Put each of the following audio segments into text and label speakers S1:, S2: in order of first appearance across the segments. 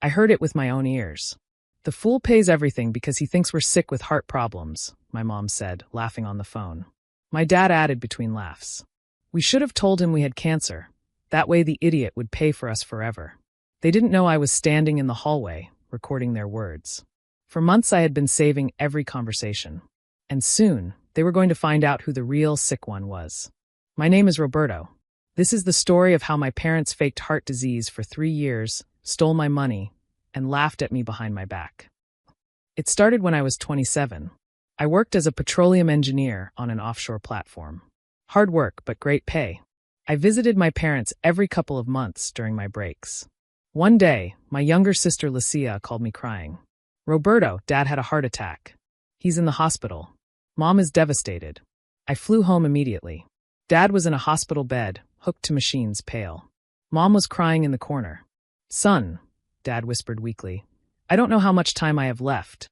S1: I heard it with my own ears. The fool pays everything because he thinks we're sick with heart problems, my mom said, laughing on the phone. My dad added between laughs. We should have told him we had cancer. That way the idiot would pay for us forever. They didn't know I was standing in the hallway, recording their words. For months I had been saving every conversation. And soon, they were going to find out who the real sick one was. My name is Roberto. This is the story of how my parents faked heart disease for 3 years, stole my money, and laughed at me behind my back. It started when I was 27. I worked as a petroleum engineer on an offshore platform. Hard work, but great pay. I visited my parents every couple of months during my breaks. One day, my younger sister Lucia called me crying. Roberto, Dad had a heart attack. He's in the hospital. Mom is devastated. I flew home immediately. Dad was in a hospital bed, hooked to machines, pale. Mom was crying in the corner. Son, Dad whispered weakly, I don't know how much time I have left.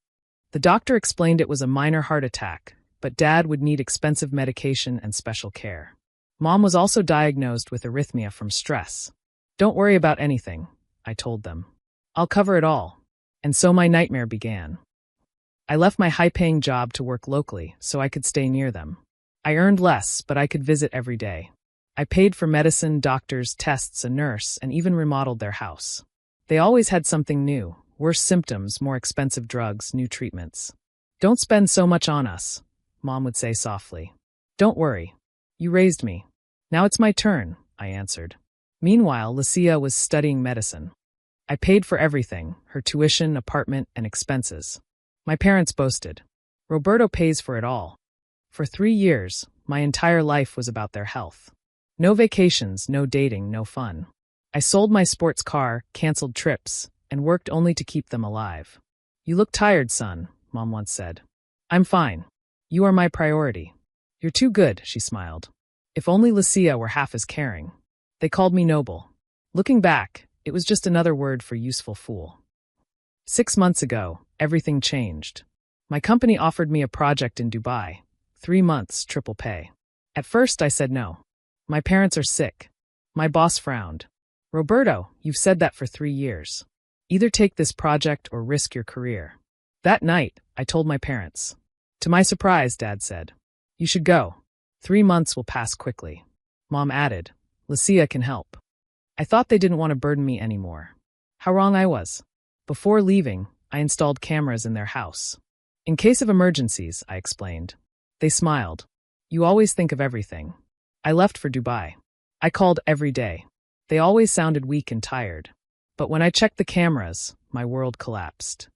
S1: The doctor explained it was a minor heart attack, but Dad would need expensive medication and special care. Mom was also diagnosed with arrhythmia from stress. Don't worry about anything, I told them. I'll cover it all. And so my nightmare began. I left my high-paying job to work locally so I could stay near them. I earned less, but I could visit every day. I paid for medicine, doctors, tests, a nurse, and even remodeled their house. They always had something new, worse symptoms, more expensive drugs, new treatments. Don't spend so much on us, Mom would say softly. Don't worry. You raised me. Now it's my turn, I answered. Meanwhile, Lucia was studying medicine. I paid for everything, her tuition, apartment, and expenses. My parents boasted. Roberto pays for it all. For 3 years, my entire life was about their health. No vacations, no dating, no fun. I sold my sports car, canceled trips, and worked only to keep them alive. You look tired, son, Mom once said. I'm fine. You are my priority. You're too good, she smiled. If only Lucia were half as caring. They called me noble. Looking back, it was just another word for useful fool. 6 months ago, everything changed. My company offered me a project in Dubai. 3 months, triple pay. At first, I said no. My parents are sick. My boss frowned. Roberto, you've said that for 3 years. Either take this project or risk your career. That night, I told my parents. To my surprise, Dad said, you should go. 3 months will pass quickly. Mom added, Lucia can help. I thought they didn't want to burden me anymore. How wrong I was. Before leaving, I installed cameras in their house. In case of emergencies, I explained. They smiled. You always think of everything. I left for Dubai. I called every day. They always sounded weak and tired. But when I checked the cameras, my world collapsed.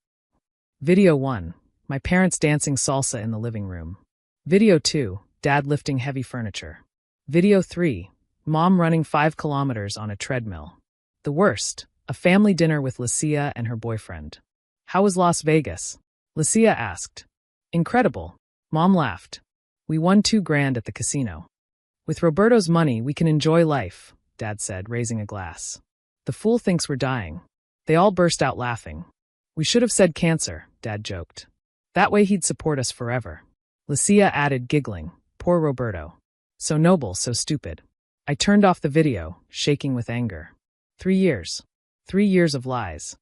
S1: Video 1. My parents dancing salsa in the living room. Video 2. Dad lifting heavy furniture. Video 3. Mom running 5 kilometers on a treadmill. The worst. A family dinner with Lucia and her boyfriend. How was Las Vegas? Lucia asked. Incredible. Mom laughed. We won $2,000 at the casino. With Roberto's money, we can enjoy life, Dad said, raising a glass. The fool thinks we're dying. They all burst out laughing. We should have said cancer, Dad joked. That way he'd support us forever. Lucia added, giggling. Poor Roberto. So noble, so stupid. I turned off the video, shaking with anger. 3 years. 3 years of lies.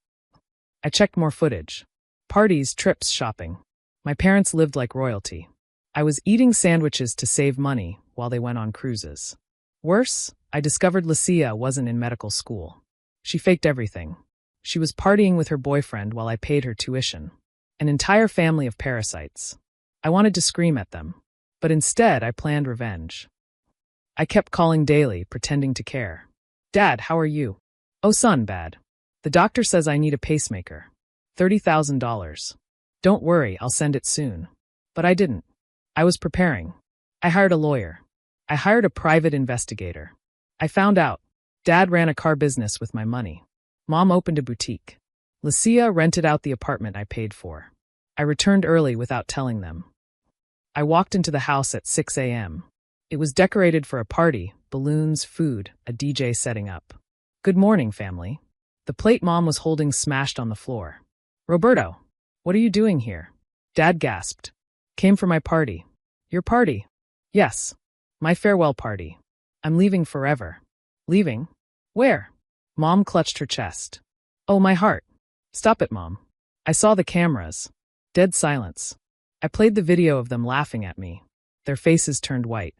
S1: I checked more footage. Parties, trips, shopping. My parents lived like royalty. I was eating sandwiches to save money while they went on cruises. Worse, I discovered Lucia wasn't in medical school. She faked everything. She was partying with her boyfriend while I paid her tuition. An entire family of parasites. I wanted to scream at them. But instead, I planned revenge. I kept calling daily, pretending to care. Dad, how are you? Oh, son, bad. The doctor says I need a pacemaker. $30,000. Don't worry, I'll send it soon. But I didn't. I was preparing. I hired a lawyer. I hired a private investigator. I found out. Dad ran a car business with my money. Mom opened a boutique. Lucia rented out the apartment I paid for. I returned early without telling them. I walked into the house at 6 a.m. It was decorated for a party, balloons, food, a DJ setting up. Good morning, family. The plate Mom was holding smashed on the floor. Roberto, what are you doing here? Dad gasped. Came for my party. Your party? Yes. My farewell party. I'm leaving forever. Leaving? Where? Mom clutched her chest. Oh, my heart. Stop it, Mom. I saw the cameras. Dead silence. I played the video of them laughing at me. Their faces turned white.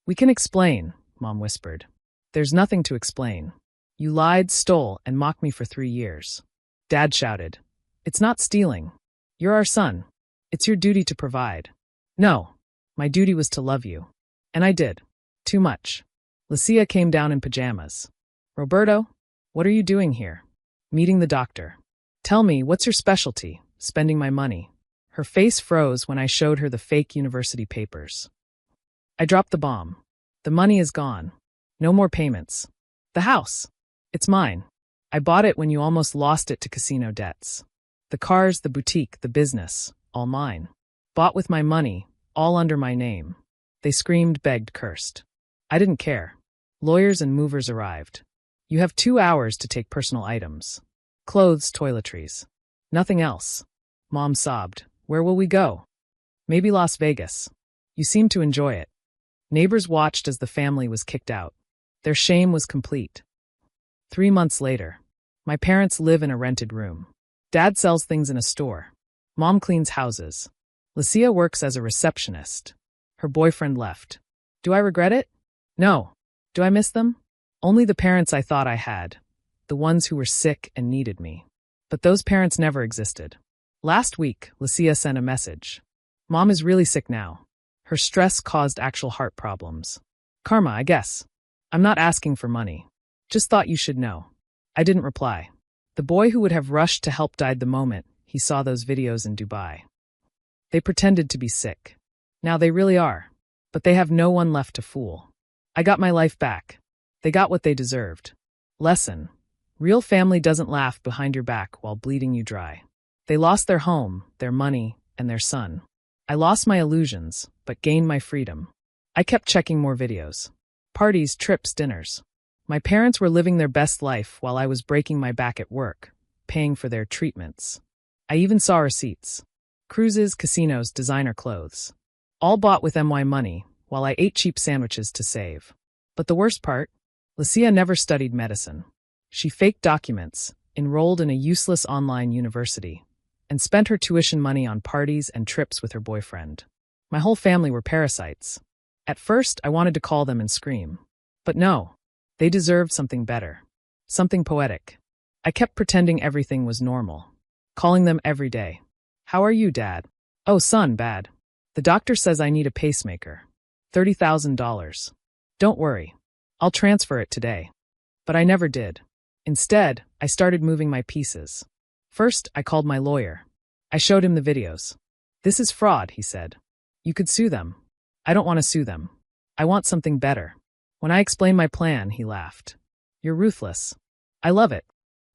S1: We can explain, Mom whispered. There's nothing to explain. You lied, stole, and mocked me for 3 years. Dad shouted. It's not stealing. You're our son. It's your duty to provide. No. My duty was to love you. And I did. Too much. Lucia came down in pajamas. Roberto, what are you doing here? Meeting the doctor. Tell me, what's your specialty? Spending my money. Her face froze when I showed her the fake university papers. I dropped the bomb. The money is gone. No more payments. The house. It's mine. I bought it when you almost lost it to casino debts. The cars, the boutique, the business, all mine. Bought with my money, all under my name. They screamed, begged, cursed. I didn't care. Lawyers and movers arrived. You have 2 hours to take personal items. Clothes, toiletries. Nothing else. Mom sobbed. Where will we go? Maybe Las Vegas. You seem to enjoy it. Neighbors watched as the family was kicked out. Their shame was complete. 3 months later. My parents live in a rented room. Dad sells things in a store. Mom cleans houses. Lucia works as a receptionist. Her boyfriend left. Do I regret it? No. Do I miss them? Only the parents I thought I had. The ones who were sick and needed me. But those parents never existed. Last week, Lucia sent a message. Mom is really sick now. Her stress caused actual heart problems. Karma, I guess. I'm not asking for money. Just thought you should know. I didn't reply. The boy who would have rushed to help died the moment he saw those videos in Dubai. They pretended to be sick. Now they really are. But they have no one left to fool. I got my life back. They got what they deserved. Lesson. Real family doesn't laugh behind your back while bleeding you dry. They lost their home, their money, and their son. I lost my illusions, but gained my freedom. I kept checking more videos. Parties, trips, dinners. My parents were living their best life while I was breaking my back at work, paying for their treatments. I even saw receipts. Cruises, casinos, designer clothes. All bought with MY money, while I ate cheap sandwiches to save. But the worst part? Lucia never studied medicine. She faked documents, enrolled in a useless online university, and spent her tuition money on parties and trips with her boyfriend. My whole family were parasites. At first, I wanted to call them and scream. But no, they deserved something better. Something poetic. I kept pretending everything was normal. Calling them every day. How are you, Dad? Oh, son, bad. The doctor says I need a pacemaker. $30,000. Don't worry. I'll transfer it today. But I never did. Instead, I started moving my pieces. First, I called my lawyer. I showed him the videos. This is fraud, he said. You could sue them. I don't want to sue them. I want something better. When I explained my plan, he laughed. You're ruthless. I love it.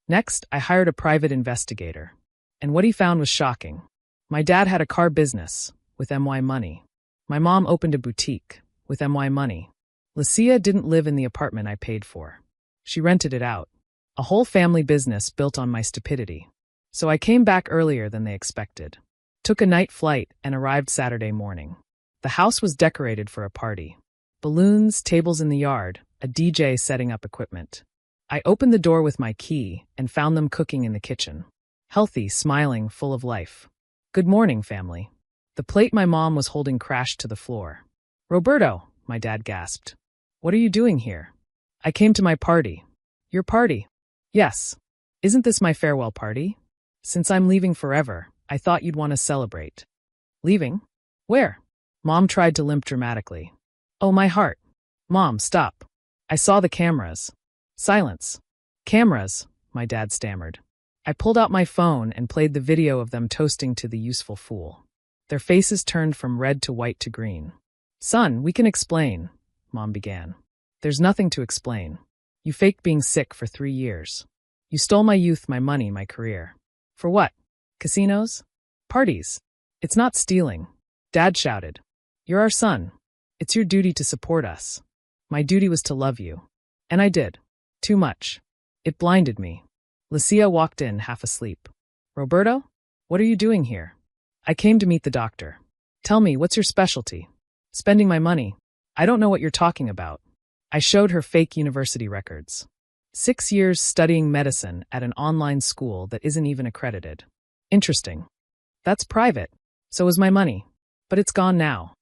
S1: Next, I hired a private investigator. And what he found was shocking. My dad had a car business, with MY money. My mom opened a boutique, with MY money. Lucia didn't live in the apartment I paid for. She rented it out. A whole family business built on my stupidity. So I came back earlier than they expected. Took a night flight and arrived Saturday morning. The house was decorated for a party. Balloons, tables in the yard, a DJ setting up equipment. I opened the door with my key and found them cooking in the kitchen. Healthy, smiling, full of life. Good morning, family. The plate my mom was holding crashed to the floor. Roberto, my dad gasped. What are you doing here? I came to my party. Your party? Yes. Isn't this my farewell party? Since I'm leaving forever, I thought you'd want to celebrate. Leaving? Where? Mom tried to limp dramatically. Oh, my heart. Mom, stop. I saw the cameras. Silence. Cameras, my dad stammered. I pulled out my phone and played the video of them toasting to the useful fool. Their faces turned from red to white to green. Son, we can explain, Mom began. There's nothing to explain. You faked being sick for 3 years. You stole my youth, my money, my career. For what? Casinos? Parties? It's not stealing. Dad shouted. You're our son. It's your duty to support us. My duty was to love you. And I did. Too much. It blinded me. Lucia walked in, half asleep. Roberto? What are you doing here? I came to meet the doctor. Tell me, what's your specialty? Spending my money. I don't know what you're talking about. I showed her fake university records. 6 years studying medicine at an online school that isn't even accredited. Interesting. That's private. So is my money. But it's gone now.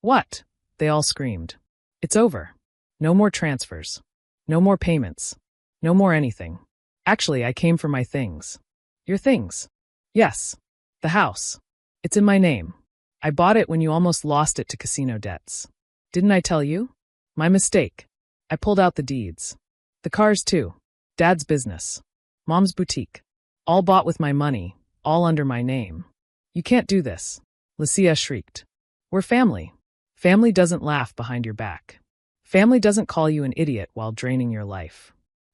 S1: What? They all screamed. It's over. No more transfers. No more payments. No more anything. Actually, I came for my things. Your things? Yes. The house. It's in my name. I bought it when you almost lost it to casino debts. Didn't I tell you? My mistake. I pulled out the deeds. The cars too. Dad's business. Mom's boutique. All bought with my money, all under my name. You can't do this. Lucia shrieked. We're family. Family doesn't laugh behind your back. Family doesn't call you an idiot while draining your life.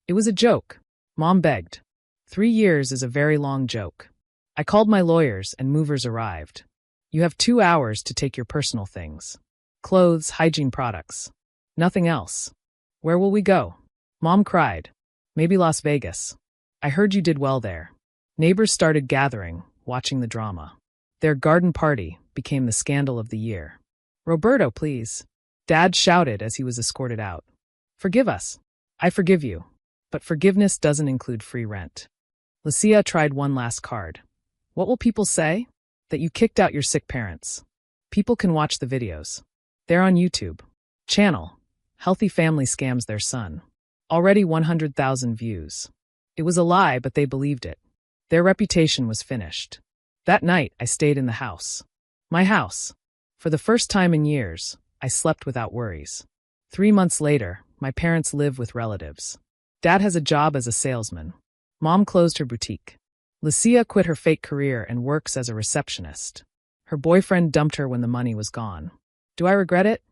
S1: It was a joke. Mom begged. 3 years is a very long joke. I called my lawyers and movers arrived. You have 2 hours to take your personal things. Clothes, hygiene products. Nothing else. Where will we go? Mom cried. Maybe Las Vegas. I heard you did well there. Neighbors started gathering, watching the drama. Their garden party became the scandal of the year. Roberto, please. Dad shouted as he was escorted out. Forgive us. I forgive you. But forgiveness doesn't include free rent. Lucia tried one last card. What will people say? That you kicked out your sick parents. People can watch the videos. They're on YouTube. Channel. Healthy family scams their son. Already 100,000 views. It was a lie, but they believed it. Their reputation was finished. That night, I stayed in the house. My house. For the first time in years, I slept without worries. 3 months later, my parents live with relatives. Dad has a job as a salesman. Mom closed her boutique. Lucia quit her fake career and works as a receptionist. Her boyfriend dumped her when the money was gone. Do I regret it?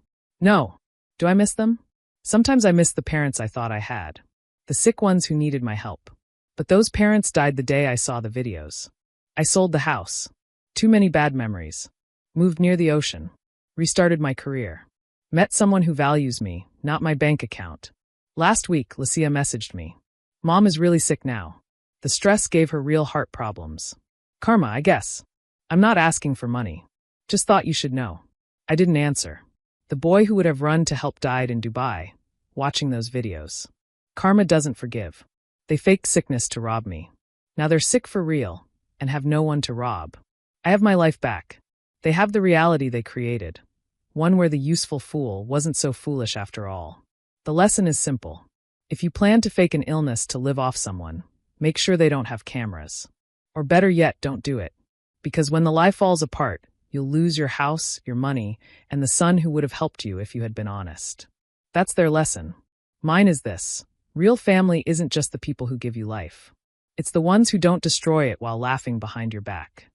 S1: No. Do I miss them? Sometimes I miss the parents I thought I had. The sick ones who needed my help. But those parents died the day I saw the videos. I sold the house. Too many bad memories. Moved near the ocean. Restarted my career. Met someone who values me, not my bank account. Last week, Lucia messaged me. Mom is really sick now. The stress gave her real heart problems. Karma, I guess. I'm not asking for money. Just thought you should know. I didn't answer. The boy who would have run to help died in Dubai, watching those videos. Karma doesn't forgive. They faked sickness to rob me. Now they're sick for real, and have no one to rob. I have my life back. They have the reality they created. One where the useful fool wasn't so foolish after all. The lesson is simple. If you plan to fake an illness to live off someone, make sure they don't have cameras. Or better yet, don't do it. Because when the lie falls apart, you'll lose your house, your money, and the son who would have helped you if you had been honest. That's their lesson. Mine is this. Real family isn't just the people who give you life. It's the ones who don't destroy it while laughing behind your back.